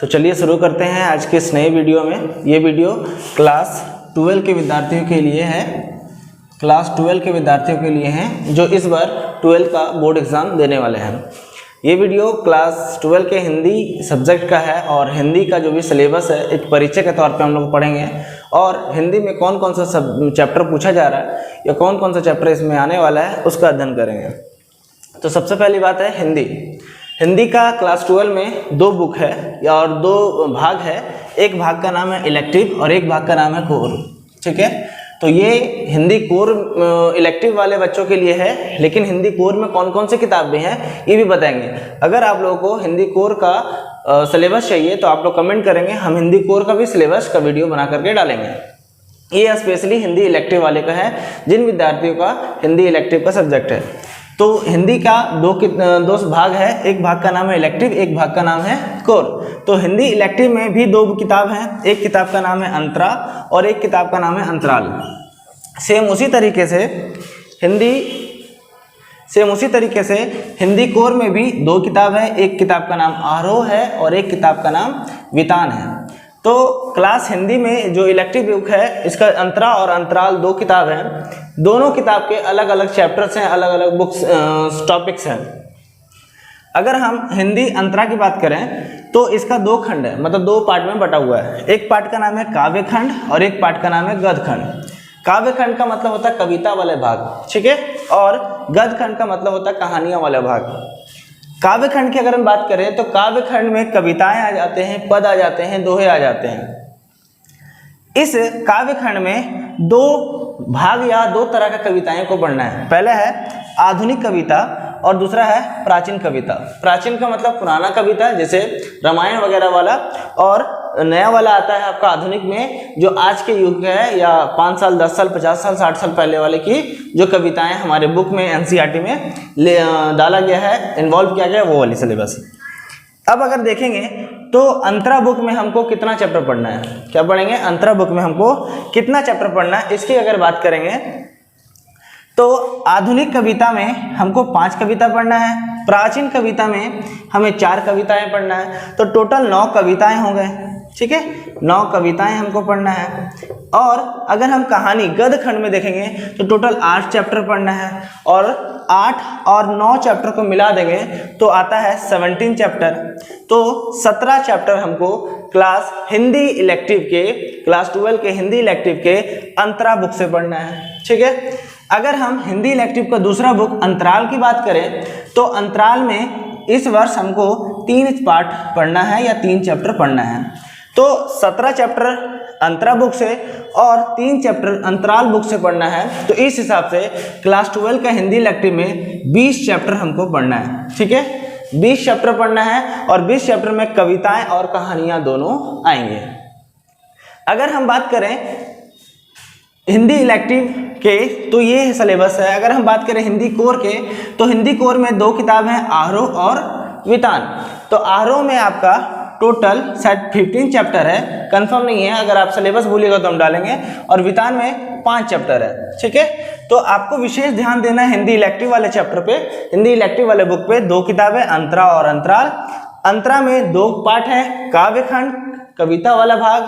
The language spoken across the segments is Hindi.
तो चलिए शुरू करते हैं आज के इस नए वीडियो में। ये वीडियो क्लास 12 के विद्यार्थियों के लिए है, क्लास 12 के विद्यार्थियों के लिए हैं जो इस बार 12 का बोर्ड एग्ज़ाम देने वाले हैं। ये वीडियो क्लास 12 के हिंदी सब्जेक्ट का है और हिंदी का जो भी सिलेबस है एक परिचय के तौर पे हम लोग पढ़ेंगे और हिंदी में कौन कौन सा सब चैप्टर पूछा जा रहा है या कौन कौन सा चैप्टर इसमें आने वाला है उसका अध्ययन करेंगे। तो सबसे पहली बात है हिंदी का क्लास 12 में दो बुक है और दो भाग है। एक भाग का नाम है इलेक्टिव और एक भाग का नाम है कोर। ठीक है, तो ये हिंदी कोर इलेक्टिव वाले बच्चों के लिए है, लेकिन हिंदी कोर में कौन कौन सी किताबें हैं ये भी बताएंगे। अगर आप लोगों को हिंदी कोर का सिलेबस चाहिए तो आप लोग कमेंट करेंगे, हम हिंदी कोर का भी सिलेबस का वीडियो बना करके डालेंगे। ये स्पेशली हिंदी इलेक्टिव वाले का है, जिन विद्यार्थियों का हिंदी इलेक्टिव का सब्जेक्ट है। तो हिंदी का दो भाग है, एक भाग का नाम है इलेक्टिव, एक भाग का नाम है कोर। तो हिंदी इलेक्टिव में भी दो किताब हैं, एक किताब का नाम है अंतरा और एक किताब का नाम है अंतराल। सेम उसी तरीके से हिंदी कोर में भी दो किताब है, एक किताब का नाम आरोह है और एक किताब का नाम वितान है। तो क्लास हिंदी में जो इलेक्टिव बुक है इसका अंतरा और अंतराल दो किताब हैं। दोनों किताब के अलग अलग चैप्टर्स हैं, अलग अलग बुक्स टॉपिक्स हैं। अगर हम हिंदी अंतरा की बात करें तो इसका दो खंड है, मतलब दो पार्ट में बटा हुआ है। एक पार्ट का नाम है काव्य खंड और एक पार्ट का नाम है गद्य खंड। काव्य खंड का मतलब होता है कविता वाले भाग, ठीक है, और गद्य खंड का मतलब होता है कहानियां वाले भाग। काव्य खंड की अगर हम बात करें तो काव्य खंड में कविताएं आ जाते हैं, पद आ जाते हैं, दोहे आ जाते हैं। इस काव्य खंड में दो भाग या दो तरह का कविताएं को पढ़ना है। पहला है आधुनिक कविता और दूसरा है प्राचीन कविता। प्राचीन का मतलब पुराना कविता जैसे रामायण वगैरह वाला, और नया वाला आता है आपका आधुनिक में जो आज के युग है या 5 साल 10 साल 50 साल 60 साल पहले वाले की जो कविताएं हमारे बुक में एनसीईआरटी में डाला गया है, इन्वॉल्व किया गया, वो वाली सिलेबस। अब अगर देखेंगे तो अंतरा बुक में हमको कितना चैप्टर पढ़ना है, क्या पढ़ेंगे, अंतरा बुक में हमको कितना चैप्टर पढ़ना है इसकी अगर बात करेंगे तो आधुनिक कविता में हमको 5 कविता पढ़ना है, प्राचीन कविता में हमें 4 कविताएं पढ़ना है, तो टोटल 9 कविताएं हो गए। ठीक है, 9 कविताएं हमको पढ़ना है। और अगर हम कहानी गद्य खंड में देखेंगे तो टोटल 8 चैप्टर पढ़ना है और 8 और 9 चैप्टर को मिला देंगे तो आता है 17 चैप्टर। तो 17 चैप्टर हमको क्लास हिंदी इलेक्टिव के, क्लास 12 के हिंदी इलेक्टिव के अंतरा बुक से पढ़ना है। ठीक है, अगर हम हिंदी इलेक्टिव का दूसरा बुक अंतराल की बात करें तो अंतराल में इस वर्ष हमको 3 पार्ट पढ़ना है या 3 चैप्टर पढ़ना है। तो 17 चैप्टर अंतरा बुक से और 3 चैप्टर अंतराल बुक से पढ़ना है। तो इस हिसाब से क्लास 12 का हिंदी इलेक्टिव में 20 चैप्टर हमको पढ़ना है। ठीक है, 20 चैप्टर पढ़ना है और 20 चैप्टर में कविताएं और कहानियां दोनों आएंगे। अगर हम बात करें हिंदी इलेक्टिव के तो ये सिलेबस है। अगर हम बात करें हिंदी कोर के तो हिंदी कोर में 2 किताब हैं, आरोह और वितान। तो आरोह में आपका टोटल शायद 15 चैप्टर है, कंफर्म नहीं है, अगर आप सिलेबस भूलिएगा तो हम डालेंगे, और वितान में 5 चैप्टर है। ठीक है, तो आपको विशेष ध्यान देना है हिंदी इलेक्टिव वाले चैप्टर पे, हिंदी इलेक्टिव वाले बुक पे 2 किताबें अंतरा और अंतराल। अंतरा में 2 पार्ट है, काव्य खंड कविता वाला भाग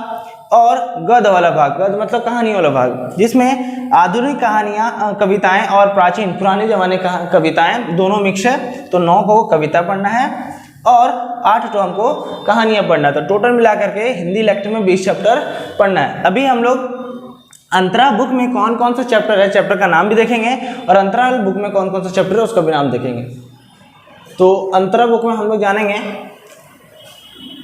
और गद्य वाला भाग, गद्य मतलब कहानी वाला भाग, जिसमें आधुनिक कहानियां कविताएं और प्राचीन पुराने जमाने का कविताएं दोनों मिक्स है। तो 9 को कविता पढ़ना है और 8 तो हमको कहानियां पढ़ना है। तो टोटल मिला करके हिंदी इलेक्टिव में 20 चैप्टर पढ़ना है। अभी हम लोग अंतरा बुक में कौन कौन सा चैप्टर है, चैप्टर का नाम भी देखेंगे, और अंतराल बुक में कौन कौन सा चैप्टर है उसका भी नाम देखेंगे। तो अंतरा बुक में हम लोग जानेंगे,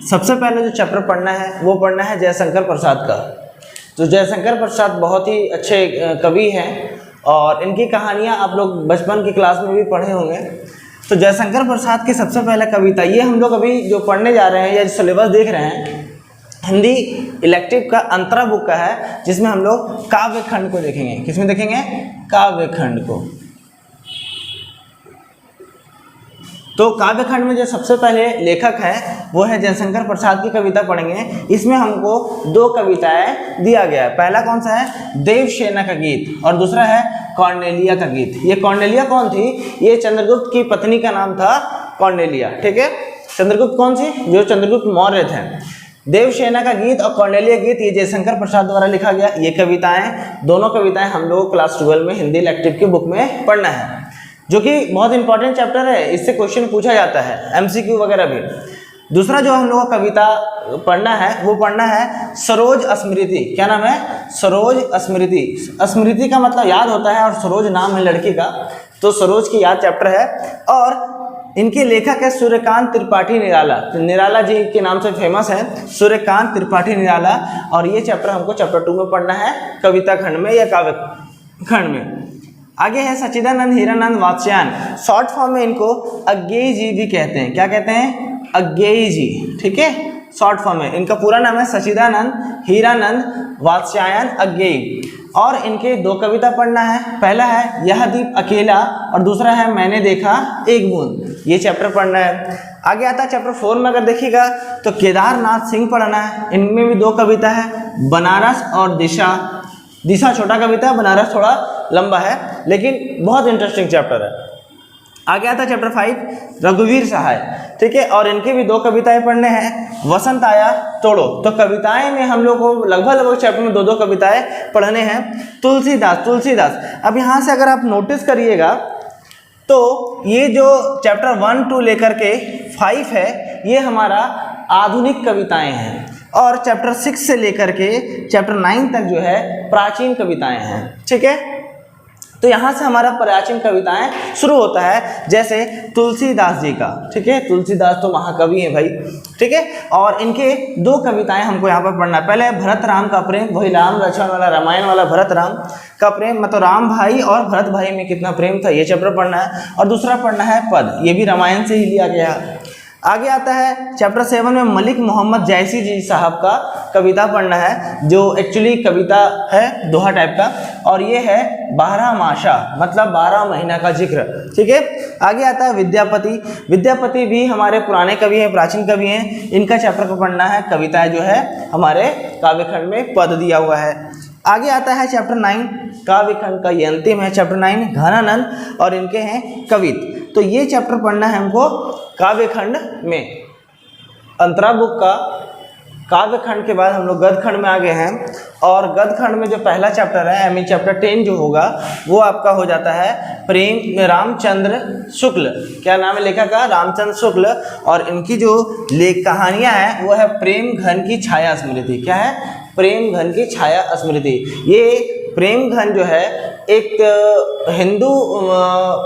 सबसे पहले जो चैप्टर पढ़ना है वो पढ़ना है जयशंकर प्रसाद का। तो जयशंकर प्रसाद बहुत ही अच्छे कवि हैं और इनकी कहानियाँ आप लोग बचपन की क्लास में भी पढ़े होंगे। तो जयशंकर प्रसाद की सबसे पहले कविता, ये हम लोग अभी जो पढ़ने जा रहे हैं या सिलेबस देख रहे हैं हिंदी इलेक्टिव का अंतरा बुक का है, जिसमें हम लोग काव्य खंड को देखेंगे। किसमें देखेंगे, काव्य खंड को। तो काव्य खंड में जो सबसे पहले लेखक है वो है जयशंकर प्रसाद की कविता पढ़ेंगे। इसमें हमको 2 कविताएं दिया गया है। पहला कौन सा है, देवसेना का गीत, और दूसरा है कॉर्नेलिया का गीत। ये कॉर्नेलिया कौन थी, ये चंद्रगुप्त की पत्नी का नाम था कॉर्नेलिया। ठीक है, चंद्रगुप्त कौन सी? जो चंद्रगुप्त मौर्य थे। देवसेना का गीत और कौंडिल्य गीत ये जयशंकर प्रसाद द्वारा लिखा गया। ये कविताएं, दोनों कविताएं हम लोग को क्लास 12 में हिंदी इलेक्टिव की बुक में पढ़ना है, जो कि बहुत इंपॉर्टेंट चैप्टर है, इससे क्वेश्चन पूछा जाता है, एमसीक्यू वगैरह भी। दूसरा जो हम लोग को कविता पढ़ना है वो पढ़ना है सरोज स्मृति। क्या नाम है? सरोज स्मृति। स्मृति का मतलब याद होता है और सरोज नाम है लड़की का, तो सरोज की याद चैप्टर है। और इनके लेखक है सूर्यकांत त्रिपाठी निराला, तो निराला जी के नाम से फेमस है सूर्यकांत त्रिपाठी निराला। और ये चैप्टर हमको चैप्टर 2 में पढ़ना है, कविता खंड में या काव्य खंड में। आगे है सच्चिदानंद हीरानंद वात्स्यायन, शॉर्ट फॉर्म में इनको अज्ञेय जी भी कहते हैं। क्या कहते हैं? अज्ञेय जी, ठीक है, शॉर्ट फॉर्म में। इनका पूरा नाम है सच्चिदानंद हीरानंद वात्स्यायन अज्ञेय। और इनके 2 कविता पढ़ना है, पहला है यह दीप अकेला और दूसरा है मैंने देखा एक बूंद। ये चैप्टर पढ़ना है। आगे आता है चैप्टर 4 में अगर देखिएगा तो केदारनाथ सिंह पढ़ना है। इनमें भी 2 कविता है, बनारस और दिशा। दिशा छोटा कविता है, बनारस थोड़ा लंबा है, लेकिन बहुत इंटरेस्टिंग चैप्टर है। आगे आता है चैप्टर 5 रघुवीर सहाय, ठीक है। और इनके भी 2 कविताएं पढ़ने हैं, वसंत आया तोड़ो। तो कविताएं में हम लोग को लगभग चैप्टर में 2-2 कविताएं पढ़ने हैं। तुलसीदास। अब यहाँ से अगर आप नोटिस करिएगा तो ये जो चैप्टर 1 to लेकर के 5 है ये हमारा आधुनिक कविताएं हैं, और चैप्टर 6 से लेकर के चैप्टर 9 तक जो है प्राचीन कविताएं हैं, ठीक है। तो यहाँ से हमारा प्राचीन कविताएं शुरू होता है, जैसे तुलसीदास जी का, ठीक है। तुलसीदास तो महाकवि हैं भाई, ठीक है। और इनके 2 कविताएं हमको यहाँ पर पढ़ना है। पहले है भरत राम का प्रेम, वही राम लक्ष्मण वाला रामायण वाला भरत राम का प्रेम, मतलब राम भाई और भरत भाई में कितना प्रेम था, ये चैप्टर पढ़ना है। और दूसरा पढ़ना है पद, ये भी रामायण से ही लिया गया। आगे आता है चैप्टर 7 में मलिक मोहम्मद जैसी जी साहब का कविता पढ़ना है, जो एक्चुअली कविता है दोहा टाइप का, और ये है 12 मासा, मतलब 12 महीना का जिक्र, ठीक है। आगे आता है विद्यापति भी हमारे पुराने कवि हैं, प्राचीन कवि हैं। इनका चैप्टर को पढ़ना है, कविताएं जो है हमारे काव्यखंड में पद दिया हुआ है। आगे आता है चैप्टर 9 काव्यखंड का, ये अंतिम है चैप्टर 9 घनानंद, और इनके हैं कवित। तो ये चैप्टर पढ़ना है हमको काव्यखंड में। अंतरा बुक का काव्यखंड के बाद हम लोग गद्यखंड में आ गए हैं, और गद्यखंड में जो पहला चैप्टर है, आई मीन चैप्टर 10 जो होगा वो आपका हो जाता है प्रेम रामचंद्र शुक्ल। क्या नाम है लेखक का? रामचंद्र शुक्ल। और इनकी जो लेख कहानियाँ हैं वो है प्रेम घन की छाया स्मृति। क्या है? प्रेम घन की छाया स्मृति। ये प्रेम घन जो है एक हिंदू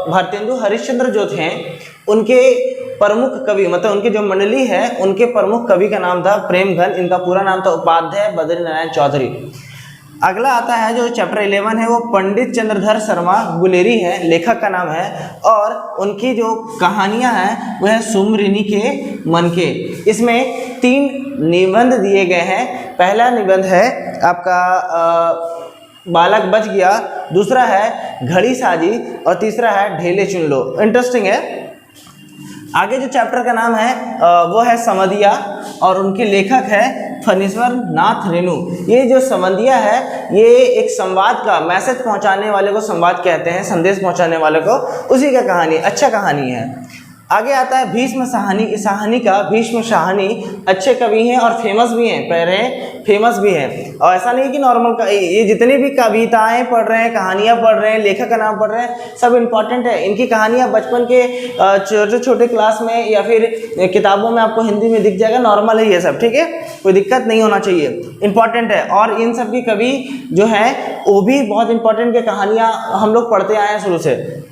भारतेंदु हरिश्चंद्र जो थे उनके प्रमुख कवि, मतलब उनकी जो मंडली है उनके प्रमुख कवि का नाम था प्रेमघन। इनका पूरा नाम था उपाध्याय बद्रीनारायण चौधरी। अगला आता है जो चैप्टर 11 है वो पंडित चंद्रधर शर्मा गुलेरी है, लेखक का नाम है। और उनकी जो कहानियां हैं वह है सुमरिनी के मन के। इसमें 3 निबंध दिए गए हैं। पहला निबंध है आपका बालक बच गया, दूसरा है घड़ी साजी, और तीसरा है ढेले चुन लो। इंटरेस्टिंग है। आगे जो चैप्टर का नाम है वो है समधिया, और उनके लेखक है फणीश्वर नाथ रेणु। ये जो समधिया है ये एक संवाद का, मैसेज पहुंचाने वाले को संवाद कहते हैं, संदेश पहुंचाने वाले को, उसी का कहानी, अच्छा कहानी है। आगे आता है भीष्म साहनी। इस कहानी का भीष्म साहनी अच्छे कवि हैं और फेमस भी हैं, पहले फेमस भी हैं। और ऐसा नहीं कि नॉर्मल ये जितनी भी कविताएं पढ़ रहे हैं, कहानियां पढ़ रहे हैं, लेखक का नाम पढ़ रहे हैं, सब इम्पॉर्टेंट है। इनकी कहानियां बचपन के छोटे छोटे क्लास में या फिर किताबों में आपको हिंदी में दिख जाएगा, नॉर्मल है ये सब, ठीक है, कोई दिक्कत नहीं होना चाहिए, इंपॉर्टेंट है। और इन सब की कवि जो है वो भी बहुत इंपॉर्टेंट के कहानियाँ हम लोग पढ़ते आए हैं शुरू से।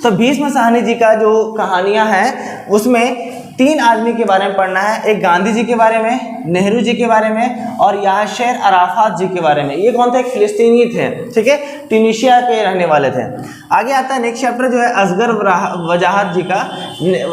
तो भीष्म साहनी जी का जो कहानियां हैं उसमें 3 आदमी के बारे में पढ़ना है। एक गांधी जी के बारे में, नेहरू जी के बारे में, और यासर अराफात जी के बारे में। ये कौन थे? एक फिलिस्तीनी थे, ठीक है, ट्यूनीशिया के रहने वाले थे। आगे आता है नेक्स्ट चैप्टर जो है असगर वजाहत जी का।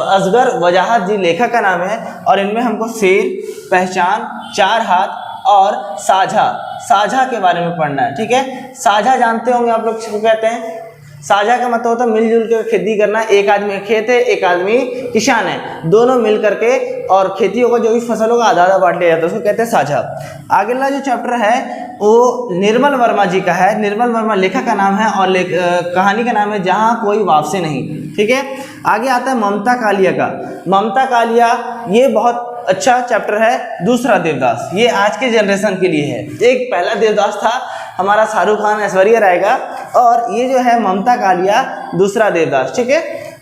असगर वजाहत जी लेखक का नाम है, और इनमें हमको शेर, पहचान, 4 हाथ और साझा के बारे में पढ़ना है, ठीक है। साझा जानते होंगे आप लोग किसको कहते हैं? साझा का मतलब होता है मिलजुल कर खेती करना, एक आदमी खेत है, एक आदमी किसान है, दोनों मिल करके और खेती होगा, जो भी फसल होगा आधा आधा बांट लिया जाता है, उसको कहते हैं साझा। अगला जो चैप्टर है वो निर्मल वर्मा जी का है। निर्मल वर्मा लेखक का नाम है और कहानी का नाम है जहाँ कोई वापसी नहीं। ठीक है, आगे आता है ममता कालिया का। ममता कालिया ये बहुत अच्छा चैप्टर है। दूसरा देवदास, ये आज के जनरेशन के लिए है। एक पहला देवदास था हमारा शाहरुख खान ऐश्वर्या राय का, और ये जो है ममता कालिया दूसरा देवदास। ठीक है,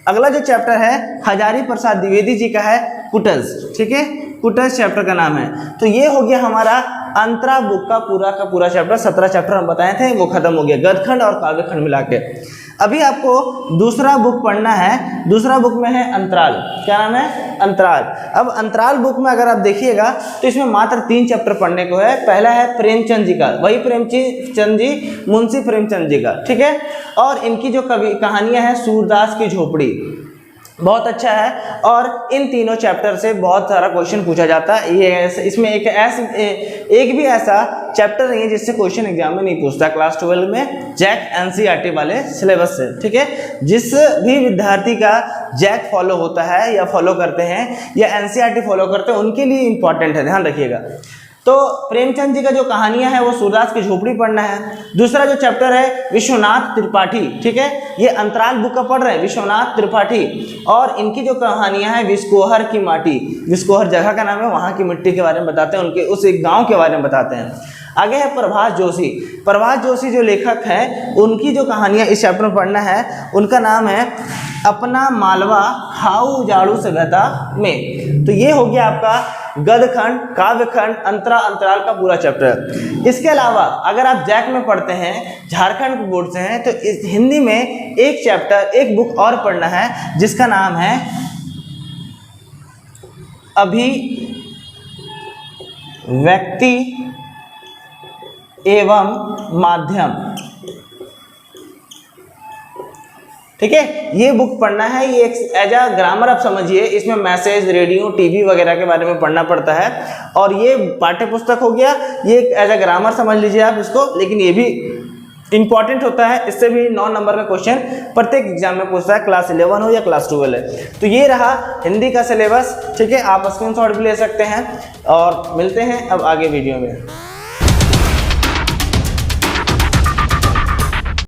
अगला जो चैप्टर है हजारी प्रसाद द्विवेदी जी का है, कुटज। ठीक है, कुटज चैप्टर का नाम है। तो ये हो गया हमारा अंतरा बुक का पूरा चैप्टर। 17 चैप्टर हम बताए थे, वो खत्म हो गया गद्यखंड और काव्यखंड मिला के। अभी आपको दूसरा बुक पढ़ना है। दूसरा बुक में है अंतराल। क्या नाम है? अंतराल। अब अंतराल बुक में अगर आप देखिएगा तो इसमें मात्र 3 चैप्टर पढ़ने को है। पहला है प्रेमचंद जी का, वही प्रेमचंद जी, मुंशी प्रेमचंद जी का। ठीक है, और इनकी जो कहानियां हैं सूरदास की झोपड़ी, बहुत अच्छा है। और इन तीनों चैप्टर से बहुत सारा क्वेश्चन पूछा जाता है। ये इसमें एक भी ऐसा चैप्टर नहीं है जिससे क्वेश्चन एग्जाम में नहीं पूछता क्लास 12 में, जैक एनसीईआरटी वाले सिलेबस से। ठीक है, जिस भी विद्यार्थी का जैक फॉलो होता है या फॉलो करते हैं या एनसीईआरटी फॉलो करते हैं, उनके लिए इंपॉर्टेंट है, ध्यान रखिएगा। तो प्रेमचंद जी का जो कहानियां है वो सूरदास की झोपड़ी पढ़ना है। दूसरा जो चैप्टर है विश्वनाथ त्रिपाठी। ठीक है, ये अंतराल बुक का पढ़ रहे हैं, विश्वनाथ त्रिपाठी, और इनकी जो कहानियां हैं विस्कोहर की माटी। विस्कोहर जगह का नाम है, वहाँ की मिट्टी के बारे में बताते हैं, उनके उस एक गाँव के बारे में बताते हैं। आगे है प्रभास जोशी। प्रभास जोशी जो लेखक हैं, उनकी जो कहानियाँ इस चैप्टर में पढ़ना है, उनका नाम है अपना मालवा खाऊ उजाड़ू सभ्यता में। तो ये हो गया आपका गद्यखंड, काव्यखंड, अंतराल का पूरा चैप्टर। इसके अलावा अगर आप जैक में पढ़ते हैं, झारखंड बोर्ड से हैं, तो इस हिंदी में एक चैप्टर, एक बुक और पढ़ना है जिसका नाम है अभिव्यक्ति एवं माध्यम। ठीक है, ये बुक पढ़ना है। ये एक एज अ ग्रामर आप समझिए, इसमें मैसेज, रेडियो, टीवी वगैरह के बारे में पढ़ना पड़ता है, और ये पाठ्य पुस्तक हो गया। ये एज अ ग्रामर समझ लीजिए आप इसको, लेकिन ये भी इंपॉर्टेंट होता है। इससे भी 9 नंबर का क्वेश्चन प्रत्येक एग्जाम में पूछता है, क्लास 11 हो या क्लास 12 है। तो ये रहा हिंदी का सिलेबस। ठीक है, आप स्क्रीनशॉट भी ले सकते हैं, और मिलते हैं अब आगे वीडियो में।